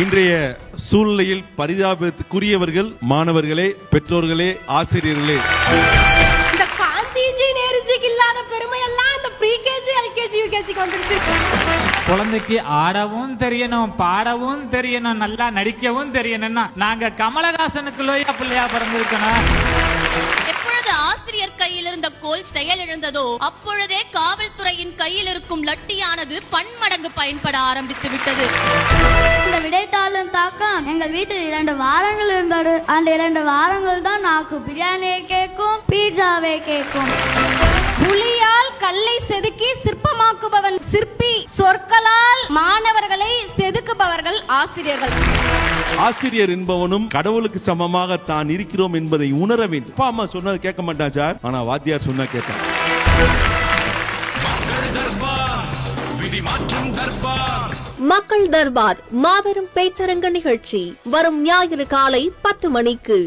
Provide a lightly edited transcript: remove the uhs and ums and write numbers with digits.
இன்றைய சூழ்நிலையில் பரிதாபத்துக்குரியவர்கள் மாணவர்களே, பெற்றோர்களே, ஆசிரியர்களே. இந்த காந்திஜி நேருஜிக்கு இல்லாத பெருமை எல்லாம் இந்த ப்ரீகேஜி, எல்கேஜி, யூகேஜிக்கு வந்துருச்சு. குழந்தைக்கு ஆடவும் தெரியணும், பாடவும் தெரியணும், நல்லா நடிக்கவும் தெரியணும்னா நாங்க கமலஹாசனுக்குள்ளேயா பிள்ளையா பிறந்திருக்கணும். எப்பொழுது ஆசிரியர் கையில் இருந்த கோல் செயலிழந்ததோ அப்பொழுதே காவல்துறையின் கையில் இருக்கும் லட்டியானது பன்மடங்கு பயன்பட ஆரம்பித்து விட்டது. இந்த விடைத்தாளின் தாக்கம் எங்கள் வீட்டில் 2 வாரங்கள் இருந்தது. அந்த 2 வாரங்கள் தான் நாக்கு பிரியாணியை கேட்கும், பீட்சாவை கேட்கும். புலியால் கல்லை செதுக்கி சிற்பமாக்குபவன் சிற்பி, சொற்களால் மாணவர்களை செதுக்குபவர்கள் ஆசிரியர்கள். ஆசிரியர் என்பவனும் கடவுளுக்கு சமமாக தான் இருக்கிறோம் என்பதை உணர வேண்டும். அப்பா அம்மா சொன்னது கேட்க மாட்டான் சார், ஆனா வாத்தியார் சொன்னா கேட்பான். மக்கள் தர்பார் மாபெரும் பேச்சரங்க நிகழ்ச்சி வரும் ஞாயிறு காலை 10 மணிக்கு.